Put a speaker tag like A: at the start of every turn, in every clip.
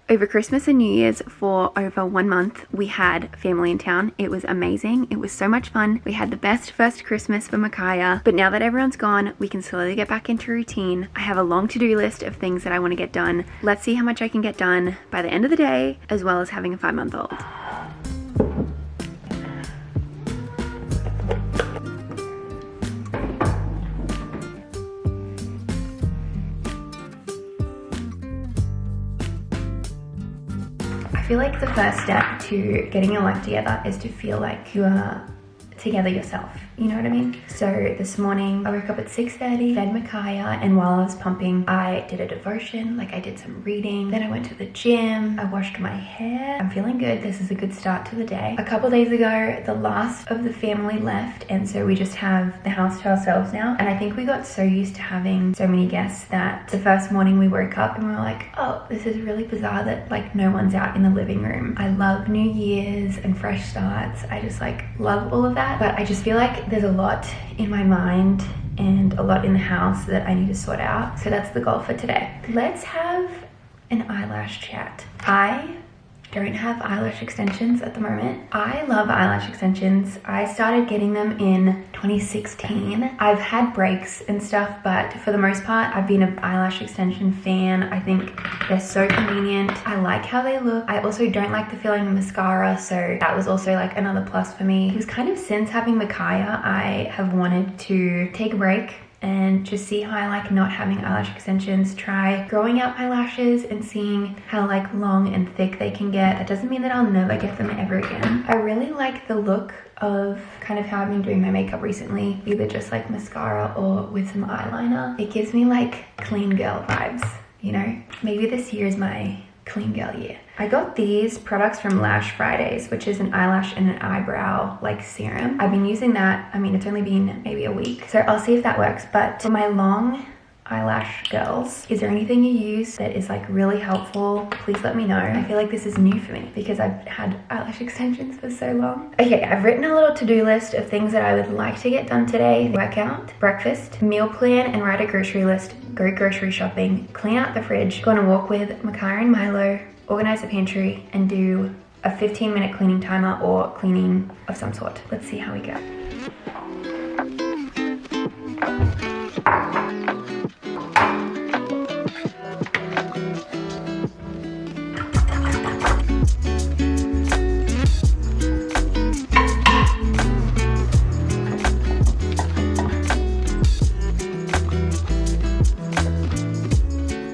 A: Over Christmas and New Year's for over 1 month, we had family in town. It was amazing. It was so much fun. We had the best first Christmas for Micaiah, but now that everyone's gone, we can slowly get back into routine. I have a long to-do list of things that I want to get done. Let's see how much I can get done by the end of the day, as well as having a 5-month-old. I feel like the first step to getting your life together is to feel like you are together yourself. You know what I mean? So this morning I woke up at 6:30, fed Micaiah, and while I was pumping, I did a devotion, like I did some reading. Then I went to the gym, I washed my hair. I'm feeling good. This is a good start to the day. A couple days ago, the last of the family left, and so we just have the house to ourselves now. And I think we got so used to having so many guests that the first morning we woke up and we were like, oh, this is really bizarre that like no one's out in the living room. I love New Year's and fresh starts. I just like love all of that. But I just feel like there's a lot in my mind and a lot in the house that I need to sort out. So that's the goal for today. Let's have an eyelash chat. I don't have eyelash extensions at the moment. I love eyelash extensions. I started getting them in 2016. I've had breaks and stuff, but for the most part, I've been an eyelash extension fan. I think they're so convenient. I like how they look. I also don't like the feeling of mascara, so that was also like another plus for me. It was kind of since having Micaiah, I have wanted to take a break and just see how I like not having eyelash extensions, try growing out my lashes and seeing how like long and thick they can get. That doesn't mean that I'll never get them ever again. I really like the look of kind of how I've been doing my makeup recently, either just like mascara or with some eyeliner. It gives me like clean girl vibes, you know? Maybe this year is my clean girl year. I got these products from Lash Fridays, which is an eyelash and an eyebrow like serum. I've been using that. I mean, it's only been maybe a week, so I'll see if that works. But for my long eyelash girls, is there anything you use that is like really helpful? Please let me know. I feel like this is new for me because I've had eyelash extensions for so long. Okay, I've written a little to-do list of things that I would like to get done today. Workout, breakfast, meal plan, and write a grocery list. Go grocery shopping, clean out the fridge, go on a walk with Micaiah and Milo, organize the pantry, and do a 15-minute cleaning timer or cleaning of some sort. Let's see how we go.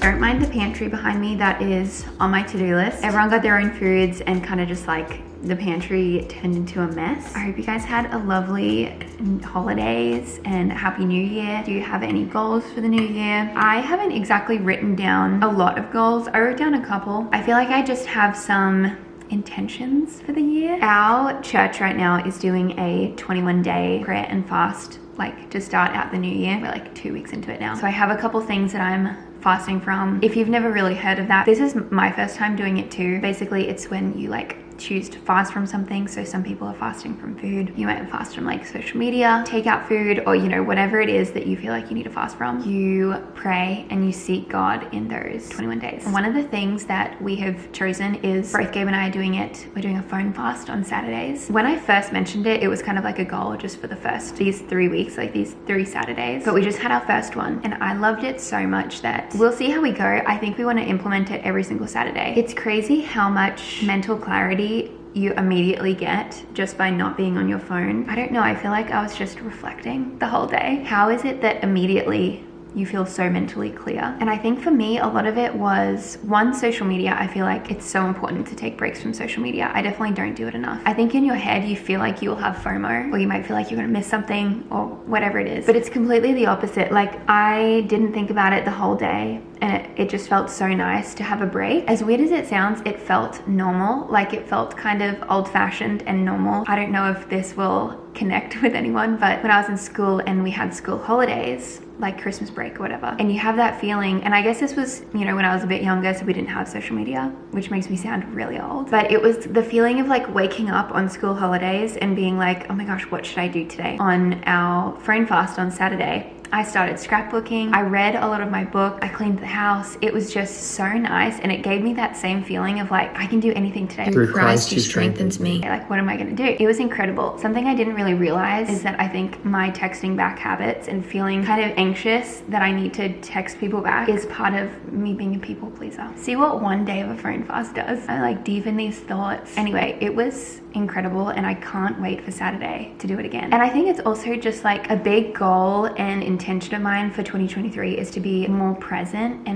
A: Don't mind the pantry behind me, that is on my to-do list. Everyone got their own foods and kind of just like the pantry turned into a mess. I hope you guys had a lovely holidays and Happy New Year. Do you have any goals for the new year? I haven't exactly written down a lot of goals. I wrote down a couple. I feel like I just have some intentions for the year. Our church right now is doing a 21-day prayer and fast, like to start out the new year. We're like 2 weeks into it now. So I have a couple things that I'm fasting from. If you've never really heard of that, this is my first time doing it too. Basically, it's when you like choose to fast from something. So some people are fasting from food. You might fast from like social media, takeout food, or you know, whatever it is that you feel like you need to fast from. You pray and you seek God in those 21 days. And one of the things that we have chosen is both Gabe and I are doing it. We're doing a phone fast on Saturdays. When I first mentioned it, it was kind of like a goal just for the first these 3 weeks, like these 3 Saturdays. But we just had our first one and I loved it so much that we'll see how we go. I think we want to implement it every single Saturday. It's crazy how much mental clarity you immediately get just by not being on your phone. I don't know, I feel like I was just reflecting the whole day. How is it that immediately you feel so mentally clear? And I think for me, a lot of it was, one, social media. I feel like it's so important to take breaks from social media. I definitely don't do it enough. I think in your head, you feel like you'll have FOMO, or you might feel like you're gonna miss something or whatever it is. But it's completely the opposite. Like, I didn't think about it the whole day, and it just felt so nice to have a break. As weird as it sounds, it felt normal. Like, it felt kind of old-fashioned and normal. I don't know if this will connect with anyone, but when I was in school and we had school holidays, like Christmas break or whatever, and you have that feeling, and I guess this was, you know, when I was a bit younger, so we didn't have social media, which makes me sound really old, but it was the feeling of like waking up on school holidays and being like, oh my gosh, what should I do today? On our phone fast on Saturday, I started scrapbooking. I read a lot of my book. I cleaned the house. It was just so nice, and it gave me that same feeling of like, I can do anything today.
B: Through Christ who strengthens me.
A: Like, what am I gonna do? It was incredible. Something I didn't really realize is that I think my texting back habits and feeling kind of anxious that I need to text people back is part of me being a people pleaser. See what one day of a phone fast does. I like deepen these thoughts. Anyway, it was incredible, and I can't wait for Saturday to do it again. And I think it's also just like a big goal and intention of mine for 2023 is to be more present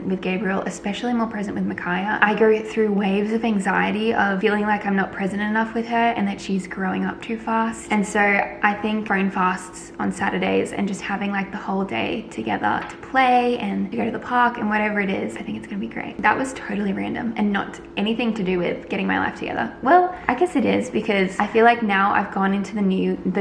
A: with Gabriel, especially more present with Micaiah. I go through waves of anxiety of feeling like I'm not present enough with her and that she's growing up too fast. And so I think phone fasts on Saturdays and just having like the whole day together to play and to go to the park and whatever it is, I think it's gonna be great. That was totally random and not anything to do with getting my life together. Well, I guess it is, because I feel like now I've gone into the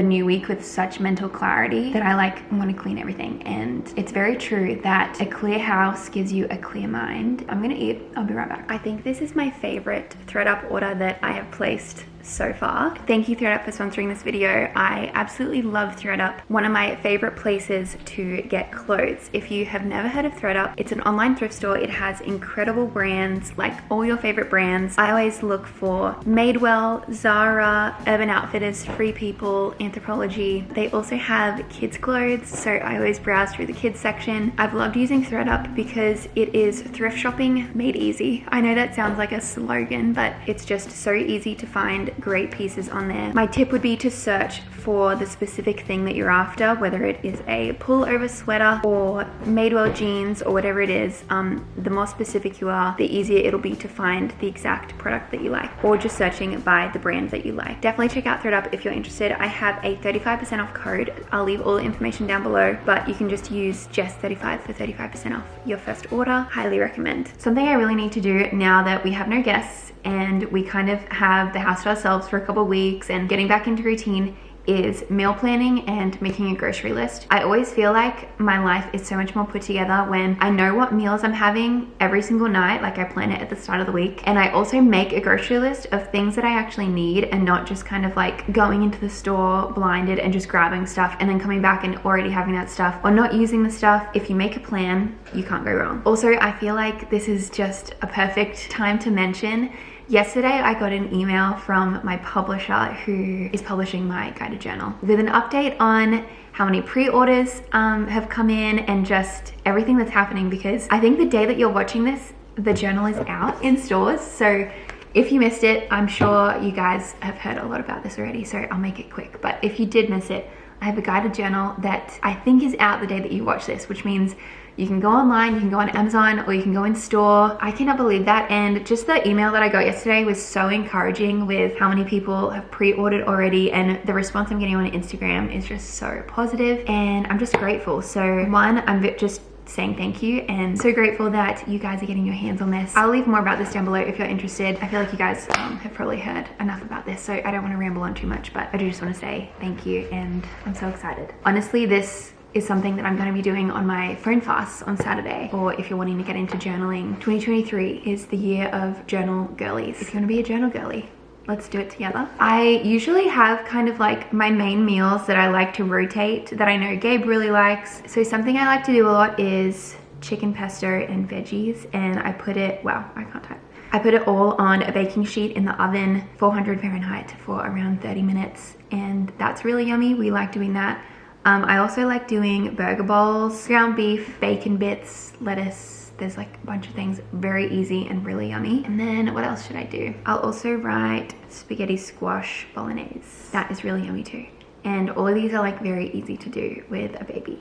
A: new week with such mental clarity that I like want to clean everything. And it's very true that a clear house gives you a clear mind. I'm gonna eat. I'll be right back. I think this is my favorite ThredUp order that I have placed so far. Thank you ThredUp for sponsoring this video. I absolutely love ThredUp. One of my favorite places to get clothes. If you have never heard of ThredUp, it's an online thrift store. It has incredible brands, like all your favorite brands. I always look for Madewell, Zara, Urban Outfitters, Free People, Anthropologie. They also have kids clothes, so I always browse through the kids section. I've loved using ThredUp because it is thrift shopping made easy. I know that sounds like a slogan, but it's just so easy to find great pieces on there. My tip would be to search for the specific thing that you're after, whether it is a pullover sweater or Madewell jeans or whatever it is. The more specific you are, the easier it'll be to find the exact product that you like, or just searching by the brand that you like. Definitely check out ThredUp if you're interested. I have a 35% off code. I'll leave all the information down below, but you can just use Jess35 for 35% off your first order. Highly recommend. Something I really need to do now that we have no guests and we kind of have the house to ourselves for a couple of weeks and getting back into routine is meal planning and making a grocery list. I always feel like my life is so much more put together when I know what meals I'm having every single night, like I plan it at the start of the week, and I also make a grocery list of things that I actually need and not just kind of like going into the store blinded and just grabbing stuff and then coming back and already having that stuff or not using the stuff. If you make a plan, you can't go wrong. Also, I feel like this is just a perfect time to mention, yesterday I got an email from my publisher who is publishing my guided journal with an update on how many pre-orders have come in and just everything that's happening, because I think the day that you're watching this, the journal is out in stores. So if you missed it, I'm sure you guys have heard a lot about this already, so I'll make it quick. But if you did miss it, I have a guided journal that I think is out the day that you watch this, which means you can go online, you can go on Amazon, or you can go in store. I cannot believe that. And just the email that I got yesterday was so encouraging with how many people have pre-ordered already, and the response I'm getting on Instagram is just so positive, and I'm just grateful. So one, I'm just saying thank you and so grateful that you guys are getting your hands on this. I'll leave more about this down below if you're interested. I feel like you guys have probably heard enough about this, so I don't want to ramble on too much, but I do just want to say thank you, and I'm so excited. Honestly, this is something that I'm going to be doing on my phone fasts on Saturday, or if you're wanting to get into journaling. 2023 is the year of journal girlies. If you want to be a journal girly, let's do it together. I usually have kind of like my main meals that I like to rotate that I know Gabe really likes. So something I like to do a lot is chicken pesto and veggies, and I put it, wow, I can't type. I put it all on a baking sheet in the oven, 400 Fahrenheit for around 30 minutes, and that's really yummy. We like doing that. I also like doing burger bowls, ground beef, bacon bits, lettuce. There's like a bunch of things, very easy and really yummy. And then what else should I do? I'll also write spaghetti squash bolognese. That is really yummy too. And all of these are like very easy to do with a baby.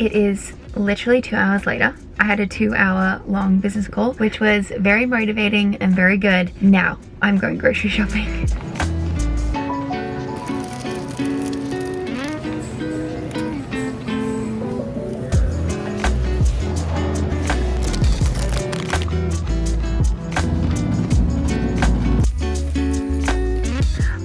A: It is literally 2 hours later. I had a 2-hour long business call, which was very motivating and very good. Now I'm going grocery shopping.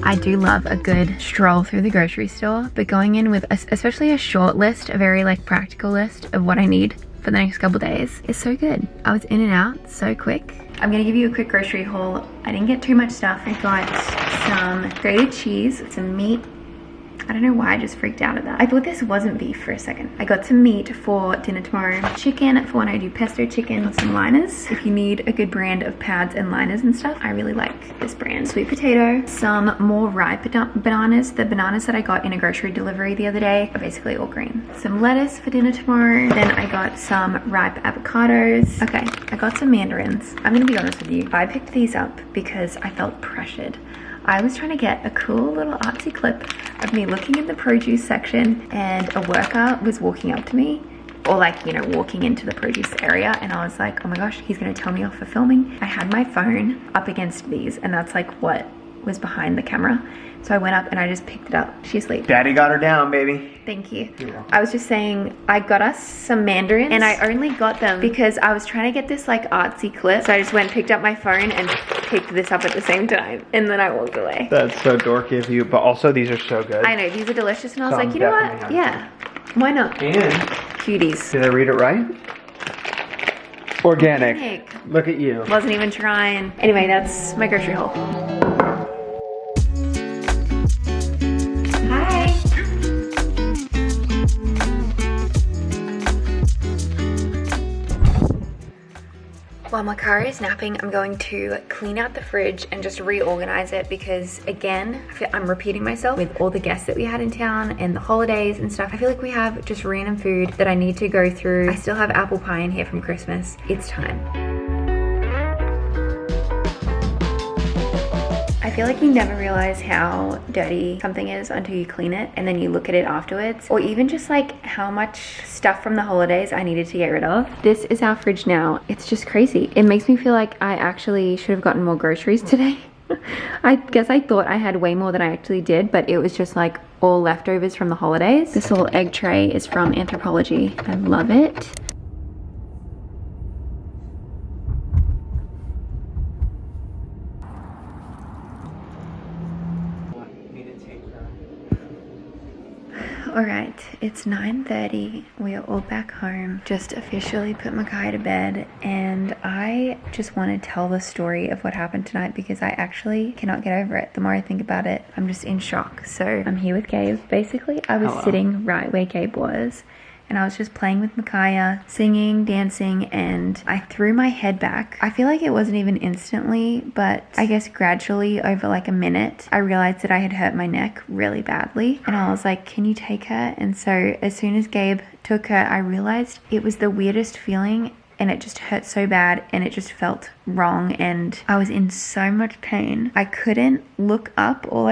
A: I do love a good stroll through the grocery store, but going in with especially a short list, a very like practical list of what I need for the next couple days is so good. I was in and out so quick. I'm gonna give you a quick grocery haul. I didn't get too much stuff. I got some grated cheese, some meat, I don't know why I just freaked out at that. I thought this wasn't beef for a second. I got some meat for dinner tomorrow. Chicken for when I do pesto chicken. Got some liners. If you need a good brand of pads and liners and stuff, I really like this brand. Sweet potato. Some more ripe bananas. The bananas that I got in a grocery delivery the other day are basically all green. Some lettuce for dinner tomorrow. Then I got some ripe avocados. Okay, I got some mandarins. I'm gonna be honest with you. I picked these up because I felt pressured. I was trying to get a cool little artsy clip of me looking in the produce section and a worker was walking up to me, or like, you know, walking into the produce area, and I was like, oh my gosh, he's gonna tell me off for filming. I had my phone up against these, and that's like what was behind the camera. So I went up and I just picked it up. She's asleep.
C: Daddy got her down, baby.
A: Thank you. I was just saying, I got us some mandarins, and I only got them because I was trying to get this like artsy clip. So I just went and picked up my phone and picked this up at the same time, and then I walked away.
C: That's so dorky of you, but also these are so good.
A: I know, these are delicious, and I was
C: So
A: like, you know
C: definitely
A: what?
C: happy.
A: Yeah, why not?
C: And,
A: Cuties.
C: did I read it right? Organic.
A: Organic.
C: Look at you.
A: Wasn't even trying. Anyway, that's my grocery haul. Hi. While Makari is napping, I'm going to clean out the fridge and just reorganize it because, again, I'm repeating myself with all the guests that we had in town and the holidays and stuff. I feel like we have just random food that I need to go through. I still have apple pie in here from Christmas. It's time. I feel like you never realize how dirty something is until you clean it and then you look at it afterwards, or even just like how much stuff from the holidays I needed to get rid of. This is our fridge now. It's just crazy. It makes me feel like I actually should have gotten more groceries today. I guess I thought I had way more than I actually did, but it was just like all leftovers from the holidays. This little egg tray is from Anthropology. I love it. Alright, it's 9:30. We are all back home. Just officially put Makai to bed, and I just want to tell the story of what happened tonight because I actually cannot get over it. The more I think about it, I'm just in shock. So I'm here with Gabe. Basically, I was sitting right where Gabe was, and I was just playing with Micaiah, singing, dancing, and I threw my head back. I feel like it wasn't even instantly, but I guess gradually over like a minute, I realized that I had hurt my neck really badly. And I was like, can you take her? And so as soon as Gabe took her, I realized it was the weirdest feeling, and it just hurt so bad, and it just felt wrong, and I was in so much pain. I couldn't look up, or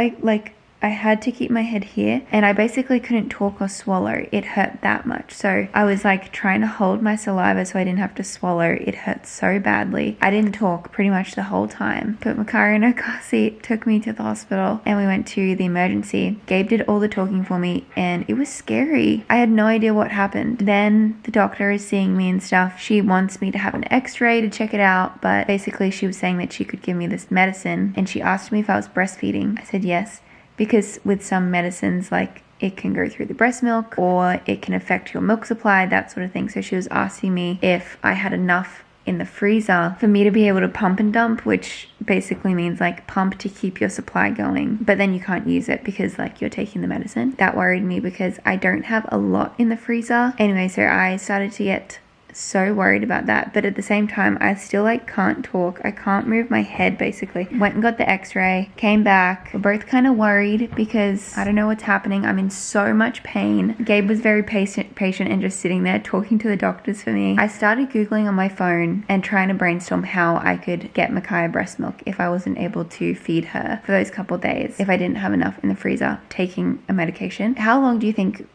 A: I had to keep my head here, and I basically couldn't talk or swallow. It hurt that much. So I was like trying to hold my saliva so I didn't have to swallow. It hurt so badly. I didn't talk pretty much the whole time. Put Makari in her car seat, took me to the hospital, and we went to the emergency. Gabe did all the talking for me, and it was scary. I had no idea what happened. Then the doctor is seeing me and stuff. She wants me to have an x-ray to check it out, but basically she was saying that she could give me this medicine, and she asked me if I was breastfeeding. I said yes. Because with some medicines, like it can go through the breast milk or it can affect your milk supply, that sort of thing. So she was asking me if I had enough in the freezer for me to be able to pump and dump, which basically means like pump to keep your supply going, but then you can't use it because like you're taking the medicine. That worried me because I don't have a lot in the freezer. Anyway, so I started to get so worried about that, but at the same time I still like can't talk. I can't move my head basically. Went and got the x-ray, came back. We're both kind of worried because I don't know what's happening. I'm in so much pain. Gabe was very patient and just sitting there talking to the doctors for me. I started googling on my phone and trying to brainstorm how I could get Micaiah breast milk if I wasn't able to feed her for those couple days, if I didn't have enough in the freezer, taking a medication. How long do you think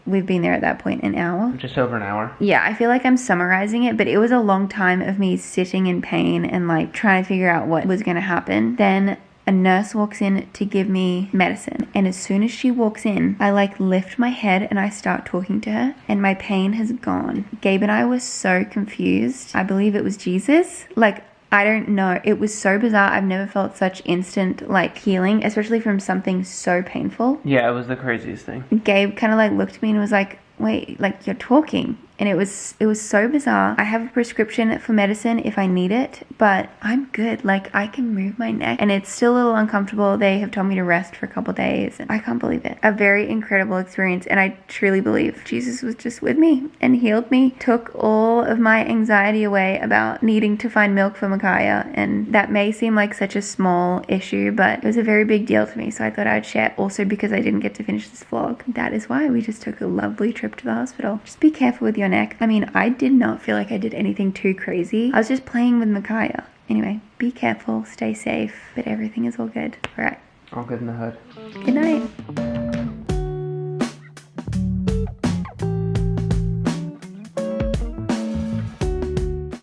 A: we've been there at that point? An hour?
C: Just over an hour.
A: Yeah, I feel like I'm summarizing it, but it was a long time of me sitting in pain and like trying to figure out what was going to happen. Then a nurse walks in to give me medicine, and as soon as she walks in, I like lift my head and I start talking to her, and my pain has gone. Gabe and I were so confused. I believe it was Jesus. Like, I don't know. It was so bizarre. I've never felt such instant like healing, especially from something so painful.
C: Yeah, it was the craziest thing.
A: Gabe kind of like looked at me and was like, wait, like you're talking. and it was so bizarre. I have a prescription for medicine if I need it, but I'm good. Like, I can move my neck, and it's still a little uncomfortable. They have told me to rest for a couple days, and I can't believe it. A very incredible experience, and I truly believe Jesus was just with me and healed me, took all of my anxiety away about needing to find milk for Micaiah, and that may seem like such a small issue, but it was a very big deal to me, so I thought I'd share. Also, because I didn't get to finish this vlog, that is why we just took a lovely trip to the hospital. Just be careful with your neck. I mean, I did not feel like I did anything too crazy. I was just playing with Micaiah. Anyway, be careful, stay safe, but everything is all good. All right.
C: All good in the hood.
A: Good night.